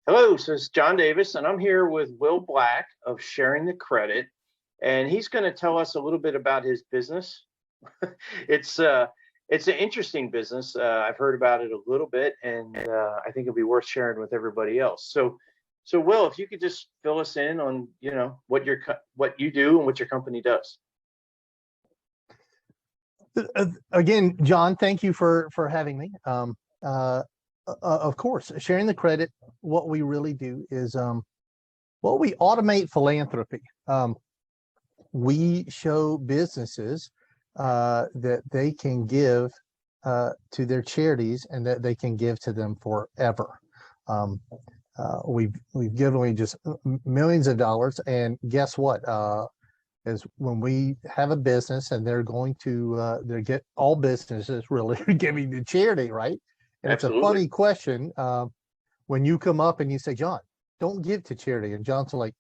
Hello, so it's John Davis, and I'm here with Will Black of Sharing the Credit, and he's going to tell us a little bit about his business. it's it's an interesting business. I've heard about it a little bit, and I think it'll be worth sharing with everybody else. So Will, if you could just fill us in on what you do and what your company does. Again, John, thank you for having me. Of course, Sharing the Credit, what we really do is we automate philanthropy. We show businesses that they can give to their charities and that they can give to them forever. We've given away just millions of dollars, and guess what? Is when we have a business and they're going to they get all businesses really are giving to charity, right? And Absolutely. It's a funny question when you come up and you say, John, don't give to charity. And John's like,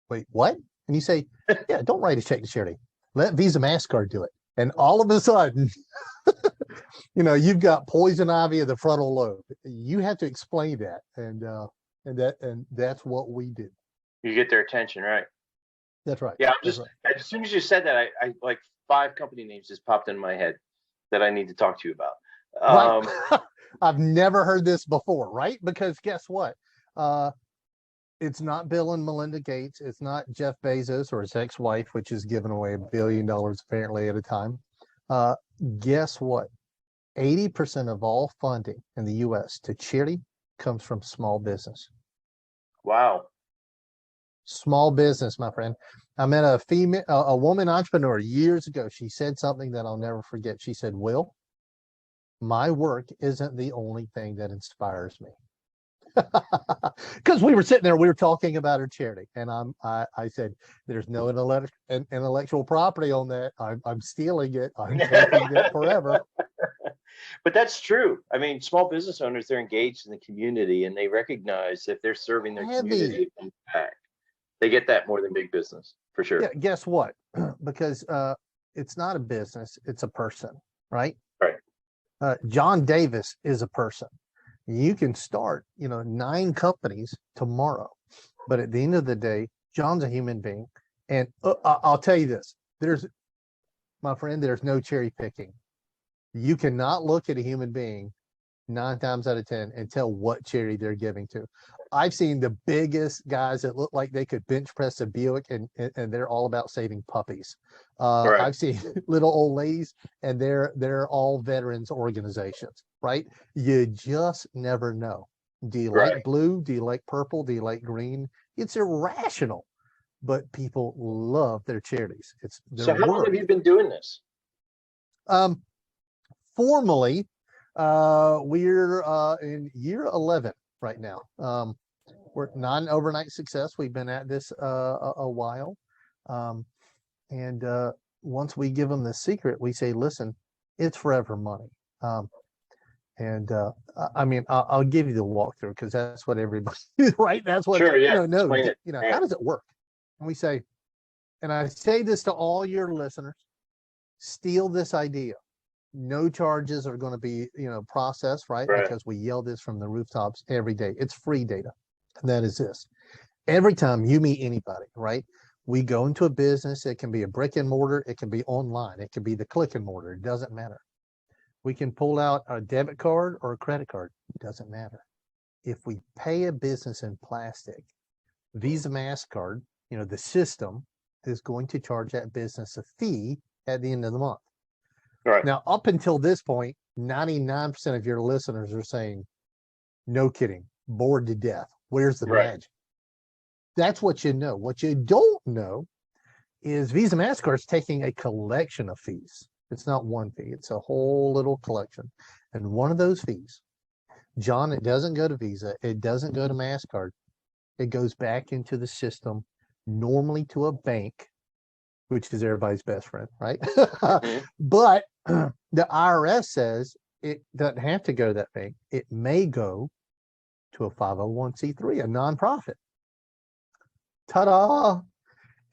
wait, what? And you say, yeah, don't write a check to charity. Let Visa, MasterCard do it. And all of a sudden, you've got poison ivy of the frontal lobe. You have to explain that. And that's what we do. You get their attention, right? That's right. Yeah, as soon as you said that, I like 5 company names just popped in my head that I need to talk to you about. Right. I've never heard this before, right? Because guess what? It's not Bill and Melinda Gates. It's not Jeff Bezos or his ex-wife, which is giving away $1 billion apparently at a time. Guess what? 80% of all funding in the U.S. to charity comes from small business. Wow. Small business, my friend. I met a woman entrepreneur years ago. She said something that I'll never forget. She said, Will, my work isn't the only thing that inspires me. Because we were sitting there, we were talking about her charity, and I said, there's no intellectual property on that. I'm stealing it. I'm taking it forever. But that's true. I mean, small business owners, they're engaged in the community, and they recognize if they're serving their community impact, they get that more than big business, for sure. Yeah, guess what? Because it's not a business, it's a person, right? Right. John Davis is a person. You can start, 9 companies tomorrow, but at the end of the day, John's a human being. And I'll tell you this, my friend, there's no cherry picking. You cannot look at a human being 9 times out of 10 and tell what charity they're giving to. I've seen the biggest guys that look like they could bench press a Buick, and they're all about saving puppies. Right. I've seen little old ladies, and they're all veterans organizations, right? You just never know. Do you like blue? Do you like purple? Do you like green? It's irrational, but people love their charities. It's their So how long have you been doing this? Formally, we're in year 11 right now. We're not an overnight success. We've been at this a while. And once we give them the secret, we say, listen, it's forever money. I mean, I'll give you the walkthrough because that's what everybody, right? That's what, sure, yeah. How does it work? And we say, and I say this to all your listeners, steal this idea. No charges are going to be, processed, right? Because we yell this from the rooftops every day. It's free data. And that is this. Every time you meet anybody, right? We go into a business. It can be a brick and mortar. It can be online. It can be the click and mortar. It doesn't matter. We can pull out a debit card or a credit card. It doesn't matter. If we pay a business in plastic, Visa, MasterCard, the system is going to charge that business a fee at the end of the month. Right. Now, up until this point, 99% of your listeners are saying, no kidding, bored to death. Where's the magic? That's what you know. What you don't know is Visa, MasterCard is taking a collection of fees. It's not one fee. It's a whole little collection. And one of those fees, John, it doesn't go to Visa. It doesn't go to MasterCard. It goes back into the system, normally to a bank, which is everybody's best friend, right? But the IRS says it doesn't have to go to that bank. It may go to a 501c3, a nonprofit. Ta-da!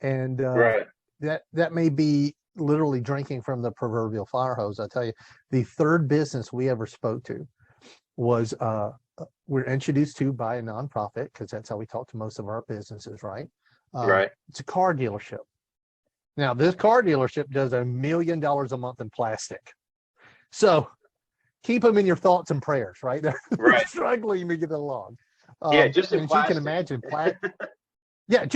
And that may be literally drinking from the proverbial fire hose. I tell you, the third business we ever spoke to was we're introduced to by a nonprofit, because that's how we talk to most of our businesses, right? Right. It's a car dealership. Now, this car dealership does $1 million a month in plastic. So keep them in your thoughts and prayers, right? They're Right. struggling to get along. Yeah, just in and as you can plastic. imagine, yeah,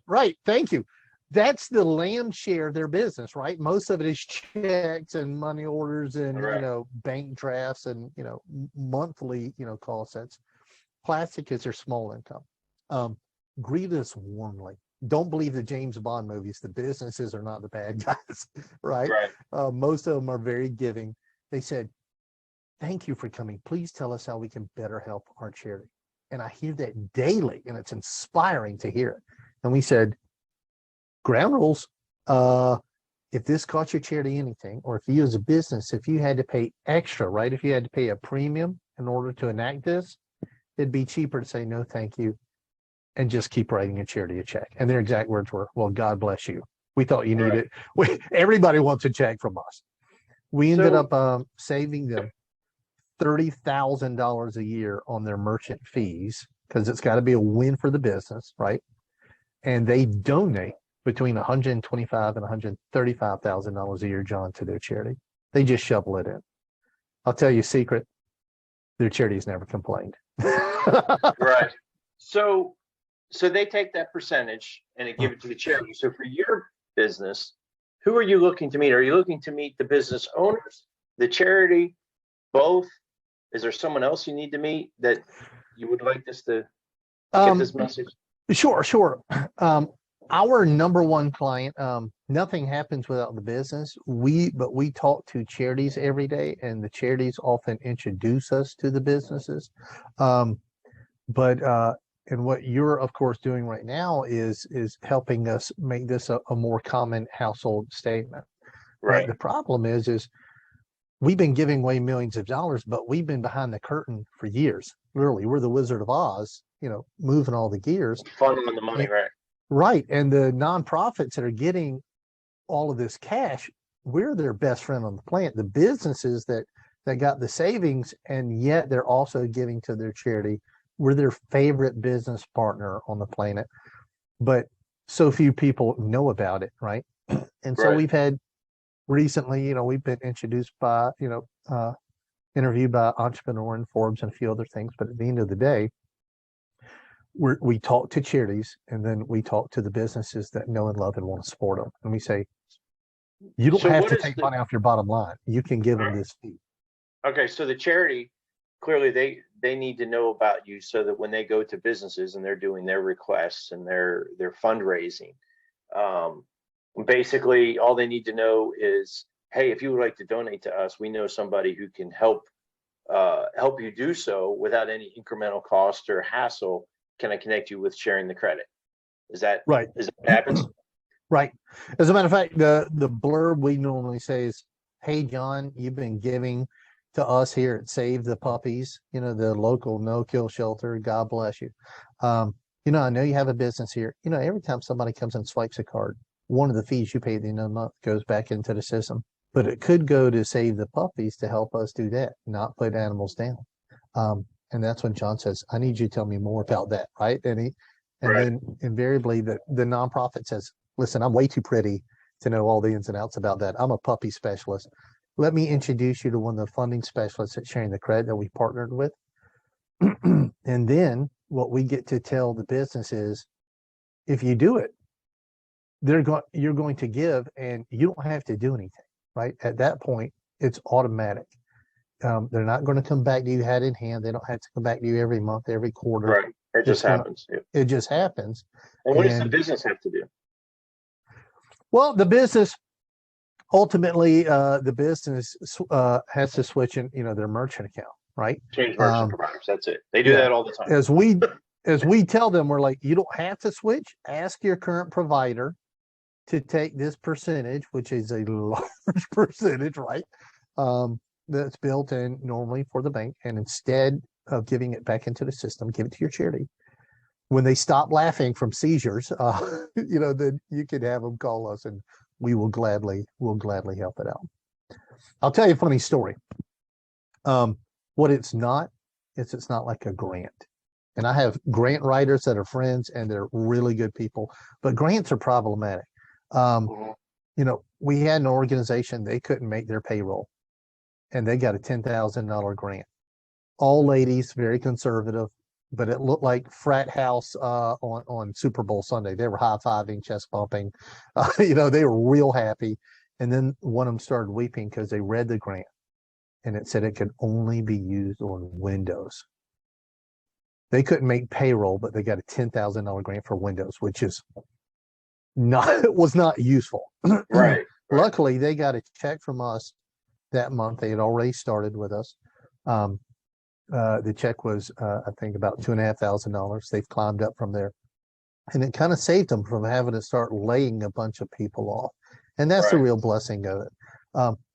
right. Thank you. That's the land share of their business, right? Most of it is checks and money orders and, Right. bank drafts and, monthly, call sets. Plastic is their small income. Greet us warmly. Don't believe the James Bond movies. The businesses are not the bad guys, right? Right. Most of them are very giving. They said, thank you for coming. Please tell us how we can better help our charity. And I hear that daily, and it's inspiring to hear it. And we said, ground rules. If this cost your charity anything, or if you as a business, if you had to pay extra, right? If you had to pay a premium in order to enact this, it'd be cheaper to say no, thank you, and just keep writing a charity a check. And their exact words were, well, God bless you. We thought you needed it. Everybody wants a check from us. We ended up saving them $30,000 a year on their merchant fees, because it's got to be a win for the business, right? And they donate between $125,000 and $135,000 a year, John, to their charity. They just shovel it in. I'll tell you a secret: their charity has never complained. Right. So they take that percentage and they give it to the charity. So for your business, who are you looking to meet? Are you looking to meet the business owners, the charity, both? Is there someone else you need to meet that you would like this to get this message? Sure. Our number one client, nothing happens without the business. But we talk to charities every day, and the charities often introduce us to the businesses. And what you're of course doing right now is helping us make this a more common household statement. Right. The problem is we've been giving away millions of dollars, but we've been behind the curtain for years. Literally, we're the Wizard of Oz, moving all the gears. Funneling the money, right? Right. And the nonprofits that are getting all of this cash, we're their best friend on the planet. The businesses that got the savings, and yet they're also giving to their charity, we're their favorite business partner on the planet. But so few people know about it, right? And so we've had recently, we've been introduced by, interviewed by Entrepreneur and Forbes and a few other things. But at the end of the day, we talk to charities, and then we talk to the businesses that know and love and want to support them. And we say, you don't have to take money off your bottom line. You can give them this fee. Okay, so the charity, clearly they need to know about you, so that when they go to businesses and they're doing their requests and their fundraising, basically all they need to know is, hey, if you would like to donate to us, we know somebody who can help you do so without any incremental cost or hassle. Can I connect you with Sharing the Credit? Is that right? Is that what happens? Right. As a matter of fact, the blurb we normally say is, hey, John, you've been giving to us here at Save the Puppies, the local no-kill shelter. God bless you. I know you have a business here. Every time somebody comes and swipes a card, one of the fees you pay at the end of the month goes back into the system. But it could go to Save the Puppies to help us do that, not put animals down. And that's when John says, I need you to tell me more about that, right? And then invariably the nonprofit says, listen, I'm way too pretty to know all the ins and outs about that. I'm a puppy specialist. Let me introduce you to one of the funding specialists at Sharing the Credit that we partnered with. And then what we get to tell the business is, if you do it, you're going to give, and you don't have to do anything, right? At that point, it's automatic. They're not going to come back to you hat in hand. They don't have to come back to you every month, every quarter. Right. It just happens. It just happens. And what does the business have to do? Well, the business ultimately, the business has to switch in, their merchant account, right? Change merchant providers. That's it. They do that all the time. As we tell them, we're like, you don't have to switch. Ask your current provider to take this percentage, which is a large percentage, right? That's built in normally for the bank, and instead of giving it back into the system, give it to your charity. When they stop laughing from seizures, then you can have them call us, and we'll gladly help it out. I'll tell you a funny story. What it's not it's not like a grant. And I have grant writers that are friends and they're really good people, but grants are problematic. Mhm. We had an organization, they couldn't make their payroll and they got a $10,000 grant. All ladies, very conservative, but it looked like frat house on Super Bowl Sunday. They were high-fiving, chest bumping. They were real happy. And then one of them started weeping because they read the grant and it said it could only be used on Windows. They couldn't make payroll, but they got a $10,000 grant for Windows, which is not was not useful. Right. Luckily, they got a check from us that month. They had already started with us. The check was, I think, about $2,500. They've climbed up from there, and it kind of saved them from having to start laying a bunch of people off. And that's the Right. real blessing of it.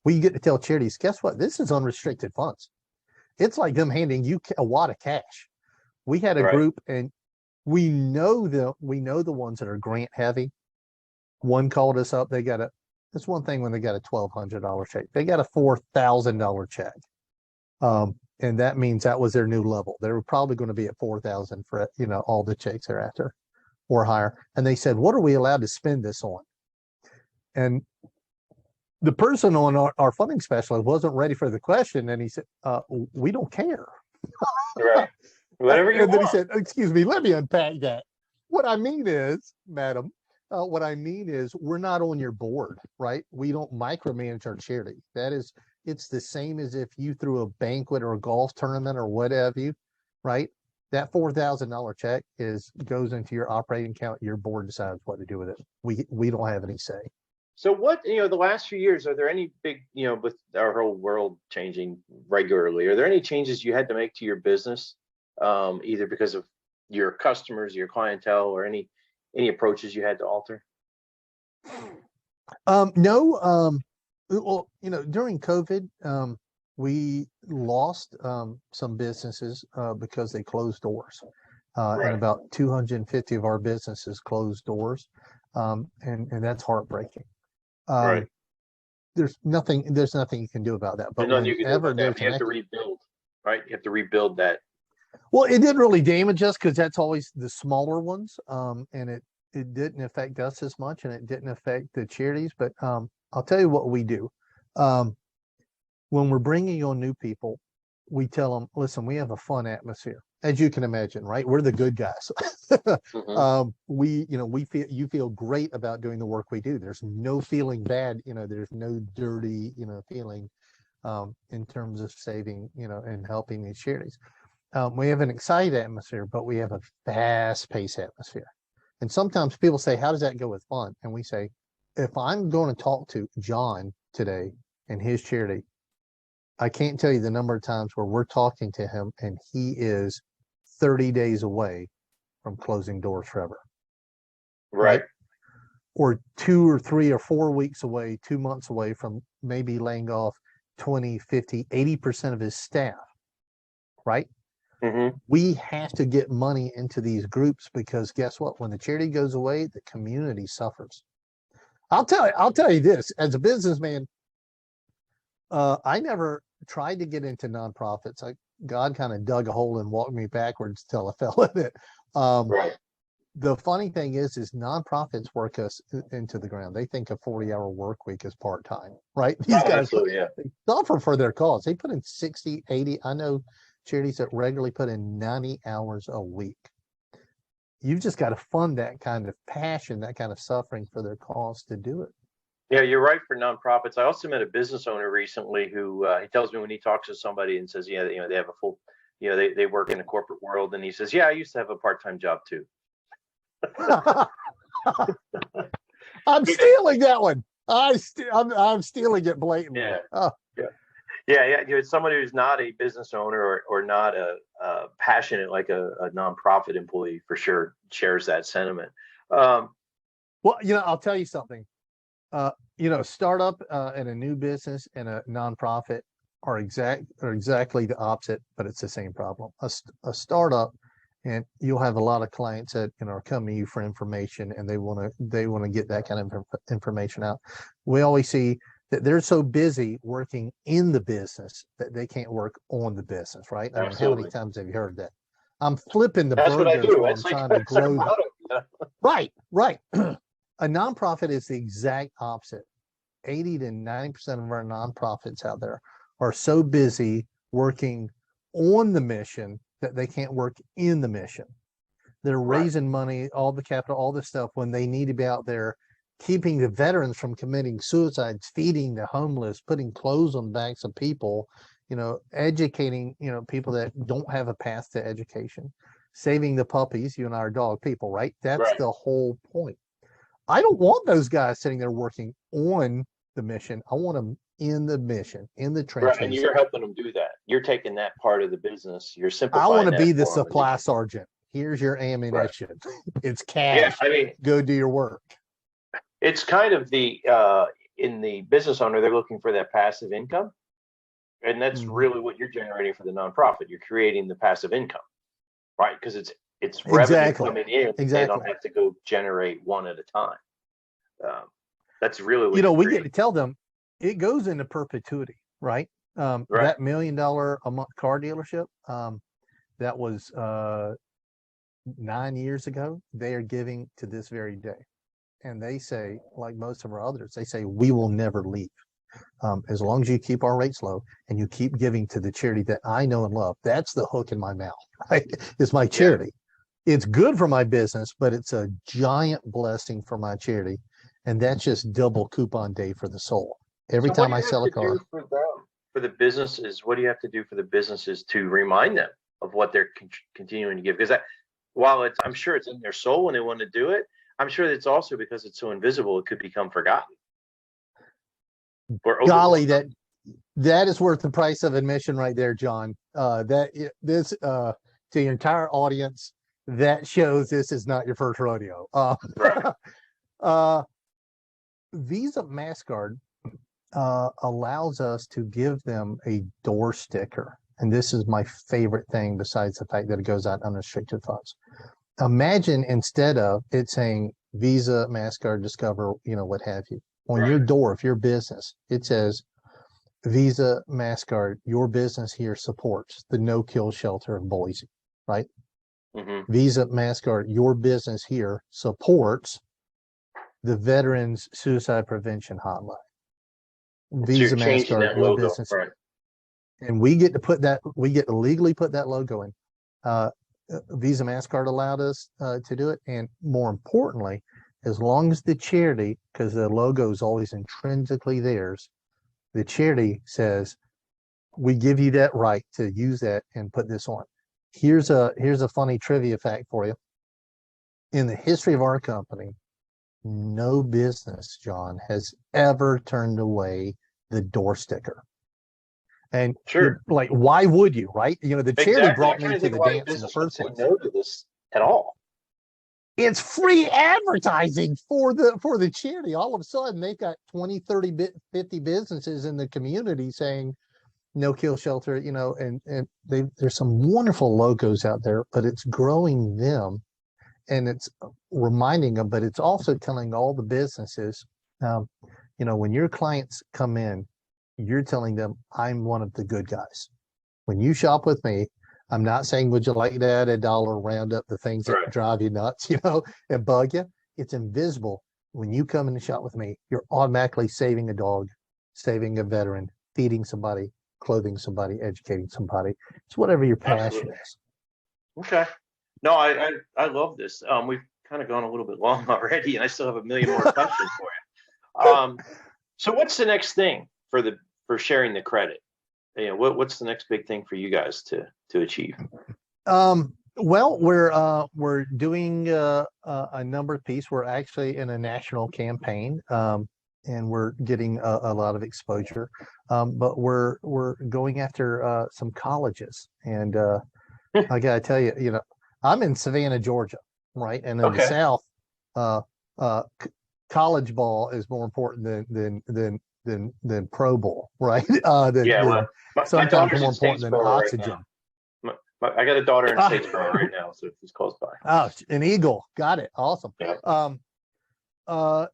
We get to tell charities, guess what? This is unrestricted funds. It's like them handing you a wad of cash. We had a Right. group, and we know the ones that are grant heavy. One called us up. That's one thing when they got a $1,200 check. They got a $4,000 check. And that means that was their new level. They were probably going to be at 4,000 for, all the checks thereafter or higher. And they said, what are we allowed to spend this on? And the person on our funding specialist wasn't ready for the question. And he said, we don't care. Right. Whatever you And then he want. said, excuse me, let me unpack that. What I mean is, madam, what I mean is we're not on your board, right? We don't micromanage our charity. It's the same as if you threw a banquet or a golf tournament or whatever, right? That $4,000 check goes into your operating account. Your board decides what to do with it. We don't have any say. So what, the last few years, are there any big, with our whole world changing regularly, are there any changes you had to make to your business, either because of your customers, your clientele, or any approaches you had to alter? No. Well, during COVID, we lost some businesses because they closed doors. And Right. about 250 of our businesses closed doors. And that's heartbreaking. Right. There's nothing you can do about that. There's But nothing you can do whenever about that. there's You have to rebuild, right? You have to rebuild that. well, it didn't really damage us because that's always the smaller ones. And it didn't affect us as much and it didn't affect the charities. But I'll tell you what we do. Um, when we're bringing on new people, we tell them, listen, we have a fun atmosphere, as you can imagine, right? We're the good guys. Hmm. You feel great about doing the work we do. There's no feeling bad, there's no dirty, feeling in terms of saving, and helping these charities. We have an excited atmosphere, but we have a fast-paced atmosphere. And sometimes people say, how does that go with fun? And we say, if I'm going to talk to John today and his charity, I can't tell you the number of times where we're talking to him and he is 30 days away from closing doors forever. Right. Or 2 or 3 or 4 weeks away, 2 months away from maybe laying off 20, 50, 80% of his staff, right? Hmm. We have to get money into these groups because guess what? When the charity goes away, the community suffers. I'll tell you this, as a businessman, I never tried to get into nonprofits. God kind of dug a hole and walked me backwards till I fell in it. Right. The funny thing is nonprofits work us into the ground. They think a 40-hour work week is part-time, right? These Oh, guys absolutely. Yeah. they suffer for their cause. They put in 60, 80. I know charities that regularly put in 90 hours a week. You've just got to fund that kind of passion, that kind of suffering for their cause to do it. Yeah, you're right for nonprofits. I also met a business owner recently who he tells me when he talks to somebody and says, yeah, they have a full, they work in the corporate world, and he says, yeah, I used to have a part-time job too. I'm stealing that one. I'm stealing it blatantly. Yeah. Oh. Yeah. Somebody who's not a business owner or not a passionate like a nonprofit employee for sure shares that sentiment. Well, I'll tell you something. Startup and a new business and a nonprofit are exactly the opposite, but it's the same problem. A startup, and you'll have a lot of clients that are coming to you for information, and they want to get that kind of information out. We always see that they're so busy working in the business that they can't work on the business, right? I mean, how many Absolutely. times have you heard that? I'm flipping the That's what I burgers do. while I'm It's like trying to that's our grow the motto. Yeah. right, right. A nonprofit is the exact opposite. 80 to 90% of our nonprofits out there are so busy working on the mission that they can't work in the mission. They're Right. raising money, all the capital, all this stuff when they need to be out there keeping the veterans from committing suicides, feeding the homeless, putting clothes on backs of people, educating, people that don't have a path to education, saving the puppies. You and I are dog people, right? That's Right. the whole point. I don't want those guys sitting there working on the mission. I want them in the mission, in the Right. And trenches. you're helping them do that. You're taking that part of the business. You're I want simplifying to that be the for them. And supply sergeant. Here's your right. ammunition. It's Yeah. cash. I mean, Go do your work. it's kind of the in the business owner, they're looking for that passive income. And that's Mhm. really what you're generating for the nonprofit. You're creating the passive income, right? Because it's revenue Exactly. coming in. They don't Exactly. have to go generate one at a time. Um, that's really what you're We get to creating. tell them it goes into perpetuity, right? Right. That $1 million a month car dealership, that was 9 years ago, they are giving to this very day. And they say, like most of our others, they say, we will never leave. As long as you keep our rates low and you keep giving to the charity that I know and love, that's the hook in my mouth, right? Is my Yeah. charity. It's good for my business, but it's a giant blessing for my charity. And that's just double coupon day for the soul. Every So what time do I you have sell a to do car, for them, for the businesses? What do you have to do for the businesses to remind them of what they're continuing to give? Because that, while I'm sure it's in their soul when they want to do it, I'm sure it's also because it's so invisible, it could become forgotten or golly, overlooked. that is worth the price of admission right there, John. This to your entire audience, that shows this is not your first rodeo. Right. Uh, Visa MasterCard allows us to give them a door sticker. And this is my favorite thing, besides the fact that it goes out unrestricted funds. Imagine instead of it saying Visa, MasterCard, Discover, what have you, on Right. your door of your business, it says Visa, MasterCard, your business here supports the No Kill Shelter of Boise, right? Mm-hmm. Visa, MasterCard, your business here supports the Veterans Suicide Prevention Hotline. So you're Visa, changing MasterCard, that your logo, business. right? And we get to legally put that logo in. Uh, Visa, MasterCard allowed us to do it. And more importantly, as long as the charity, because the logo is always intrinsically theirs, the charity says, we give you that right to use that and put this on. Here's a funny trivia fact for you. In the history of our company, no business, John, has ever turned away the door sticker. And you're Sure. like, why would you, right? The charity Exactly. I'm brought trying me to to think the why a dance in the business would first say place. no to this at all. It's free advertising for the charity. All of a sudden, they've got 20, 30, 50 businesses in the community saying No Kill Shelter, and there's some wonderful logos out there, but it's growing them and it's reminding them, but it's also telling all the businesses, when your clients come in, you're telling them, I'm one of the good guys. When you shop with me, I'm not saying, would you like to add $1, round up the things that Right. drive you nuts, and bug you? It's invisible. When you come in and shop with me, you're automatically saving a dog, saving a veteran, feeding somebody, clothing somebody, educating somebody. It's whatever your passion Absolutely. is. Okay. No, I love this. We've kind of gone a little bit long already, and I still have a million more questions for you. So what's the next thing for sharing the credit? What's the next big thing for you guys to achieve? Well, we're doing a number of pieces. We're actually in a national campaign, and we're getting a lot of exposure. But we're going after some colleges, and I gotta tell you, I'm in Savannah, Georgia, right? And in the Okay. South, uh, college ball is more important than pro ball, right? Yeah. Well, Than my sometimes daughter's more in important than Statesboro right now. oxygen. I got a daughter in Statesboro right now, so she's close by. Oh, an eagle. Got it. Awesome. Yeah. Um, uh,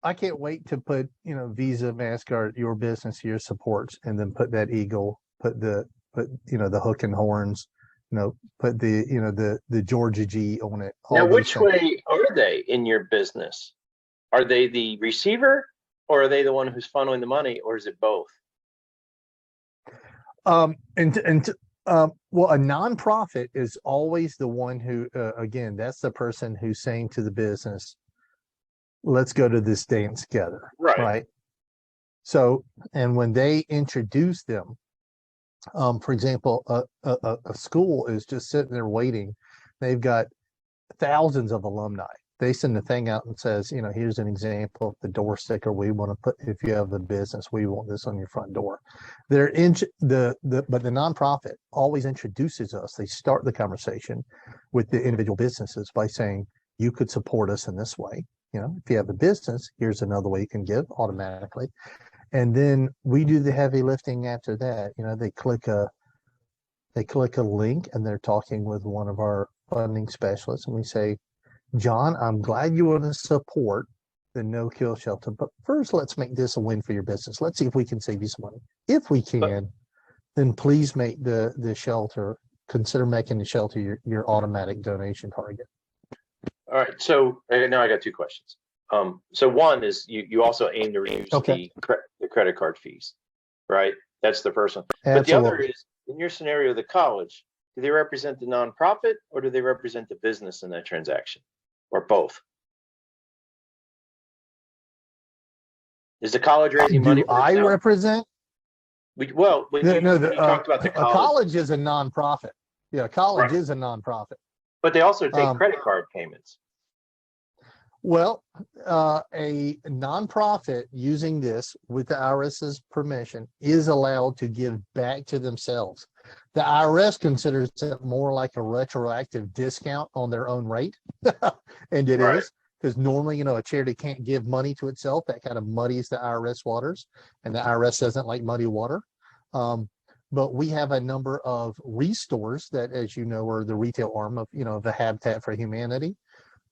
I can't wait to put, Visa, MasterCard, your business, your supports, and then put that eagle, put the hook and horns, put the Georgia G on it. Now, All those which things. way are they in your business? Are they the receiver, or are they the one who's funneling the money, or is it both? Well, a nonprofit is always the one who, again, that's the person who's saying to the business, let's go to this dance together. Right. So, and when they introduce them, for example, a school is just sitting there waiting. They've got thousands of alumni. They send the thing out and says, here's an example of the door sticker we want to put. If you have a business, we want this on your front door. They're in but the nonprofit always introduces us. They start the conversation with the individual businesses by saying, you could support us in this way. If you have a business, here's another way you can give automatically. And then we do the heavy lifting after that. They click a link and they're talking with one of our funding specialists, and we say, John, I'm glad you want to support the no-kill shelter, but first let's make this a win for your business. Let's see if we can save you some money. If we can, then please make consider making the shelter your automatic donation target. All right. So now I got two questions. So one is you also aim to reduce the credit card fees, right? That's the first one. Absolutely. But the other is, in your scenario, the college, do they represent the nonprofit or do they represent the business in that transaction, or both? Is the college raising money for I itself? represent? You talked about the college. A college is a nonprofit. Yeah, college is a nonprofit. But they also take credit card payments. Well, a nonprofit using this with the IRS's permission is allowed to give back to themselves. The IRS considers it more like a retroactive discount on their own rate. And it is, because normally, a charity can't give money to itself. That kind of muddies the IRS waters, and the IRS doesn't like muddy water. But we have a number of restores that, as you know, are the retail arm of, the Habitat for Humanity.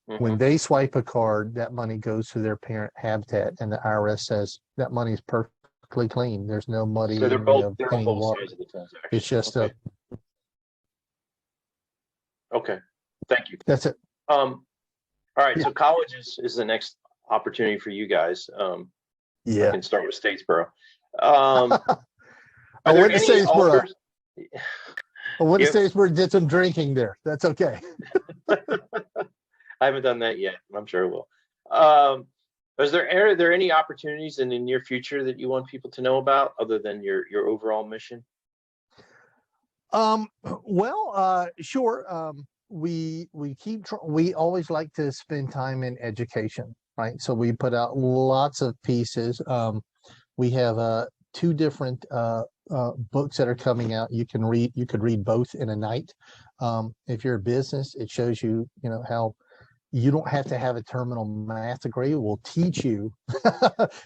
Mm-hmm. When they swipe a card, that money goes to their parent Habitat, and the IRS says that money is perfectly clean. There's no muddy. So they're both sides of the transaction. It's just okay. Thank you. That's it. All right. Yeah. So college is the next opportunity for you guys. I can start with Statesboro. I went to Statesboro. Statesboro, did some drinking there. That's okay. I haven't done that yet. I'm sure I will. Are there any opportunities in the near future that you want people to know about, other than your overall mission? Sure. We always like to spend time in education, right? So we put out lots of pieces. We have 2 different books that are coming out. You could read both in a night. If you're a business, it shows you, how you don't have to have a terminal math degree. We'll teach you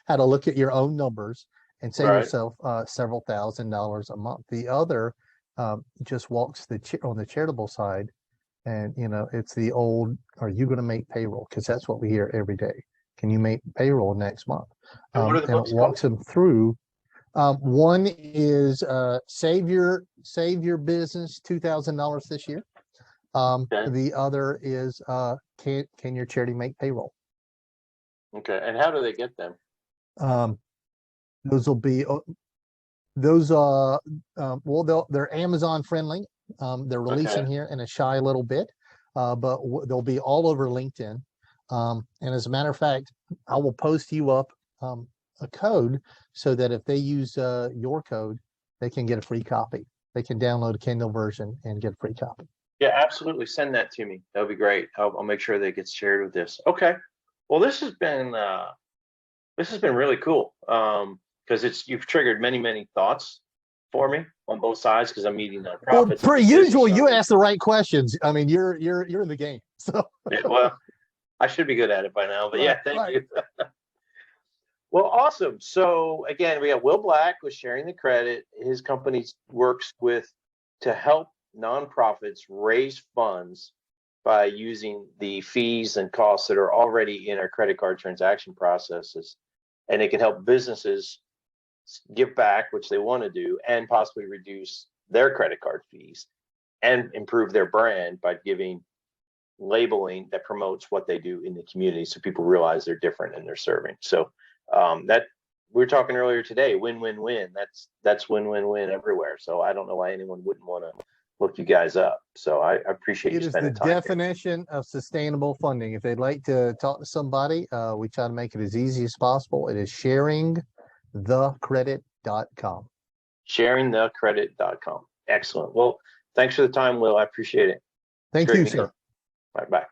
how to look at your own numbers and save yourself several $1,000s a month. The other just walks on the charitable side, and it's the old, are you going to make payroll? Because that's what we hear every day. Can you make payroll next month? And it walks them through. One is save your business $2,000 this year. The other is can your charity make payroll? Okay, and how do they get them? Those will be they're Amazon friendly. They're releasing here in a shy little bit, but they'll be all over LinkedIn. And as a matter of fact, I will post you up a code so that if they use your code, they can get a free copy. They can download a Kindle version and get a free copy. Yeah, absolutely. Send that to me. That would be great. I'll make sure that it gets shared with this. Okay. Well, this has been really cool, because you've triggered many thoughts for me on both sides, because I'm meeting nonprofits. Well, per usual, you ask the right questions. I mean, you're in the game. So yeah, well, I should be good at it by now. But yeah, thank you. Well, awesome. So again, we have Will Black with Sharing the Credit. His company works to help nonprofits raise funds by using the fees and costs that are already in our credit card transaction processes. And it can help businesses give back, which they want to do, and possibly reduce their credit card fees and improve their brand by giving labeling that promotes what they do in the community, so people realize they're different and they're serving. So that we were talking earlier today, win-win-win. That's win-win-win everywhere. So I don't know why anyone wouldn't want to look you guys up. So I appreciate you It is spending the time here. definition of sustainable funding. If they'd like to talk to somebody, we try to make it as easy as possible. It is sharingthecredit.com. Sharingthecredit.com. Excellent. Well, thanks for the time, Will. I appreciate it. Thank you, sir. Bye-bye.